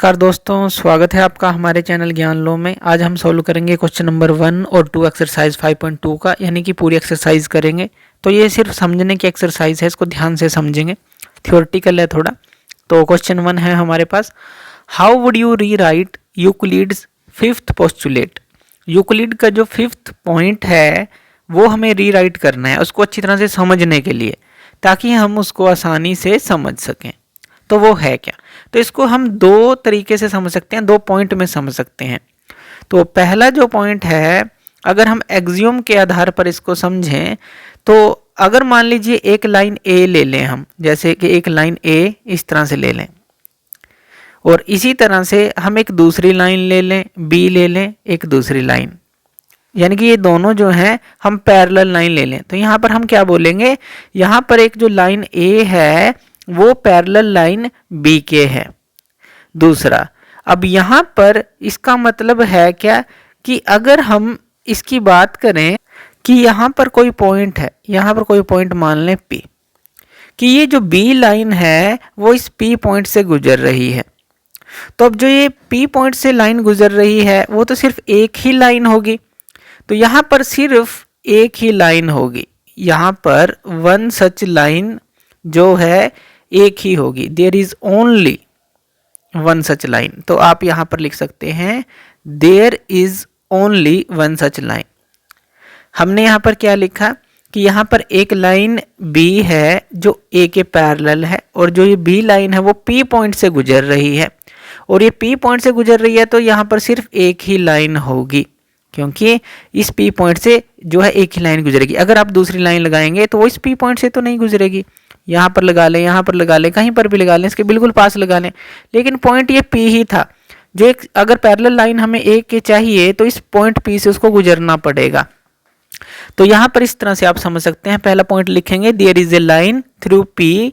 नमस्कार दोस्तों, स्वागत है आपका हमारे चैनल ज्ञान लो में। आज हम सॉल्व करेंगे क्वेश्चन नंबर 1 और 2 एक्सरसाइज 5.2 का, यानी कि पूरी एक्सरसाइज करेंगे। तो ये सिर्फ समझने की एक्सरसाइज है, इसको ध्यान से समझेंगे, थ्योरेटिकल है थोड़ा। तो क्वेश्चन 1 है हमारे पास, हाउ वुड यू री right Euclid's fifth postulate. Euclid का जो फिफ्थ पॉइंट है वो हमें री राइट करना है, उसको अच्छी तरह से समझने के लिए, ताकि हम उसको आसानी से समझ सकें। तो वो है क्या? तो इसको हम दो तरीके से समझ सकते हैं, दो पॉइंट में समझ सकते हैं। तो पहला जो पॉइंट है, अगर हम एक्सियोम के आधार पर इसको समझें, तो अगर मान लीजिए एक लाइन ए ले लें हम, जैसे कि एक लाइन ए इस तरह से ले लें, और इसी तरह से हम एक दूसरी लाइन ले लें, बी ले लें, एक दूसरी लाइन, यानी कि ये दोनों जो हैं हम पैरेलल लाइन ले लें। तो यहाँ पर हम क्या बोलेंगे, यहाँ पर एक जो लाइन ए है वो पैरेलल लाइन बी के है। दूसरा, अब यहाँ पर इसका मतलब है क्या कि अगर हम इसकी बात करें कि यहाँ पर कोई पॉइंट है, यहाँ पर कोई पॉइंट मान लें P, कि ये जो B लाइन है वो इस P पॉइंट से गुजर रही है। तो अब जो ये P पॉइंट से लाइन गुजर रही है वो तो सिर्फ एक ही लाइन होगी, तो यहाँ पर सिर्फ एक ही लाइन होगी, यहाँ पर वन सच लाइन जो है एक ही होगी। There is only one such line. तो आप यहां पर लिख सकते हैं there is only one such line. हमने यहां पर क्या लिखा कि यहां पर एक लाइन बी है जो ए के पैरेलल है, और जो ये बी लाइन है वो पी पॉइंट से गुजर रही है, और ये पी पॉइंट से गुजर रही है, तो यहां पर सिर्फ एक ही लाइन होगी, क्योंकि इस पी पॉइंट से जो है एक ही लाइन गुजरेगी। अगर आप दूसरी लाइन लगाएंगे तो वो इस पी पॉइंट से तो नहीं गुजरेगी। यहाँ पर लगा लें, यहाँ पर लगा लें, कहीं पर भी लगा लें, इसके बिल्कुल पास लगा लें, लेकिन पॉइंट ये पी ही था। जो एक अगर पैरेलल लाइन हमें एक के चाहिए तो इस पॉइंट पी से उसको गुजरना पड़ेगा। तो यहाँ पर इस तरह से आप समझ सकते हैं। पहला पॉइंट लिखेंगे, there is a line through P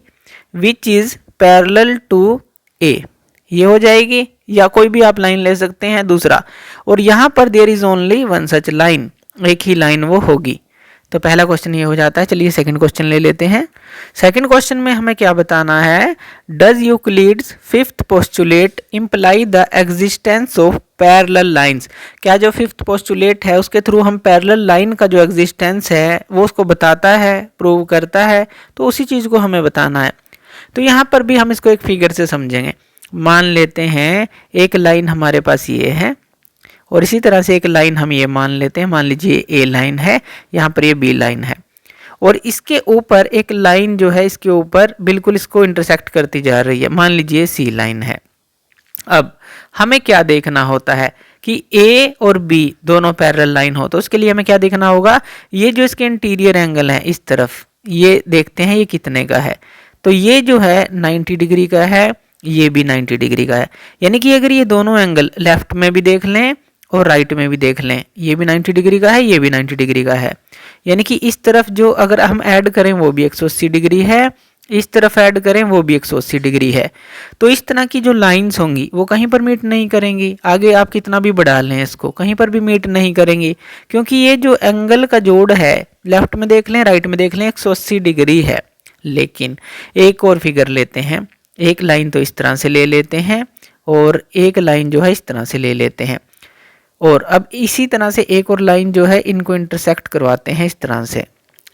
which is parallel to A, ये हो जाएगी, या कोई भी आप लाइन ले सकते हैं दूसरा। और यहाँ पर there is only one such line, एक ही लाइन वो होगी। तो पहला क्वेश्चन ये हो जाता है। चलिए सेकंड क्वेश्चन ले लेते हैं। सेकंड क्वेश्चन में हमें क्या बताना है, does Euclid's fifth postulate imply the existence of parallel lines. क्या जो फिफ्थ पोस्टुलेट है उसके थ्रू हम पैरेलल लाइन का जो एग्जिस्टेंस है वो उसको बताता है, प्रूव करता है। तो उसी चीज़ को हमें बताना है। तो यहाँ पर भी हम इसको एक फिगर से समझेंगे। मान लेते हैं एक लाइन हमारे पास ये है, और इसी तरह से एक लाइन हम ये मान लेते हैं, मान लीजिए ए लाइन है, यहाँ पर ये बी लाइन है, और इसके ऊपर एक लाइन जो है इसके ऊपर बिल्कुल इसको इंटरसेक्ट करती जा रही है, मान लीजिए सी लाइन है। अब हमें क्या देखना होता है कि ए और बी दोनों पैरेलल लाइन हो, तो उसके लिए हमें क्या देखना होगा, ये जो इसके इंटीरियर एंगल है इस तरफ, ये देखते हैं ये कितने का है। तो ये जो है 90 डिग्री का है, ये भी 90 डिग्री का है। यानी कि अगर ये दोनों एंगल लेफ्ट में भी देख लें और राइट में भी देख लें, ये भी 90 डिग्री का है, ये भी 90 डिग्री का है, यानी कि इस तरफ जो अगर हम ऐड करें वो भी 180 डिग्री है, इस तरफ ऐड करें वो भी 180 डिग्री है। तो इस तरह की जो लाइंस होंगी वो कहीं पर मीट नहीं करेंगी। आगे आप कितना भी बढ़ा लें इसको, कहीं पर भी मीट नहीं करेंगी, क्योंकि ये जो एंगल का जोड़ है लेफ्ट में देख लें राइट में देख लें 180 डिग्री है। लेकिन एक और फिगर लेते हैं, एक लाइन तो इस तरह से ले लेते हैं और एक लाइन जो है इस तरह से ले लेते हैं, और अब इसी तरह से एक और लाइन जो है इनको इंटरसेक्ट करवाते हैं इस तरह से।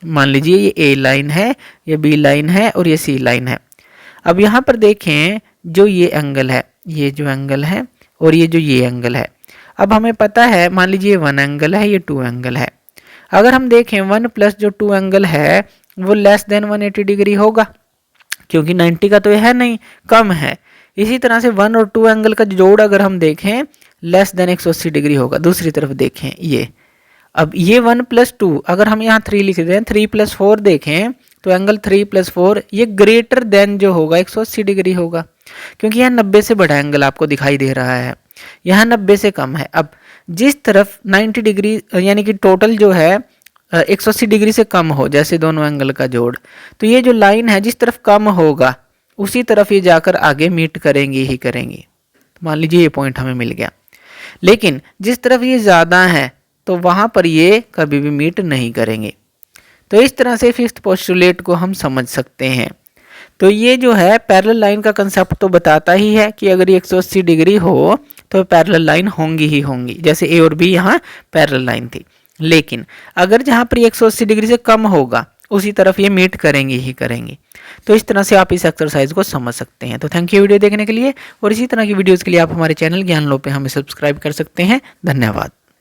मान लीजिए ये ए लाइन है, ये बी लाइन है और ये सी लाइन है। अब यहाँ पर देखें जो ये एंगल है, ये जो एंगल है और ये जो ये एंगल है, अब हमें पता है मान लीजिए वन एंगल है, ये टू एंगल है। अगर हम देखें वन प्लस जो टू एंगल है वो लेस देन 180 डिग्री होगा, क्योंकि 90 का तो यह है नहीं, कम है। इसी तरह से वन और टू एंगल का जोड़ अगर हम देखें लेस देन 180 डिग्री होगा। दूसरी तरफ देखें ये, अब ये 1 प्लस 2, अगर हम यहाँ 3 लिख दें, 3 प्लस 4 देखें तो एंगल 3 प्लस 4 ये ग्रेटर देन जो होगा 180 डिग्री होगा, क्योंकि यहाँ 90 से बड़ा एंगल आपको दिखाई दे रहा है, यहाँ 90 से कम है। अब जिस तरफ 90 डिग्री यानी कि टोटल जो है 180 डिग्री से कम हो, जैसे दोनों एंगल का जोड़, तो ये जो लाइन है जिस तरफ कम होगा उसी तरफ ये जाकर आगे मीट करेंगी ही करेंगी। मान लीजिए ये पॉइंट हमें मिल गया, लेकिन जिस तरफ ये ज़्यादा है तो वहाँ पर ये कभी भी मीट नहीं करेंगे। तो इस तरह से फिफ्थ पोस्टुलेट को हम समझ सकते हैं। तो ये जो है पैरेलल लाइन का कंसेप्ट तो बताता ही है कि अगर ये 180 डिग्री हो तो पैरेलल लाइन होंगी ही होंगी, जैसे ए और बी यहाँ पैरेलल लाइन थी। लेकिन अगर जहाँ पर 180 डिग्री से कम होगा उसी तरफ ये मीट करेंगी ही करेंगी। तो इस तरह से आप इस एक्सरसाइज को समझ सकते हैं। तो थैंक यू वीडियो देखने के लिए, और इसी तरह की वीडियोज़ के लिए आप हमारे चैनल ज्ञान लो पे हमें सब्सक्राइब कर सकते हैं। धन्यवाद।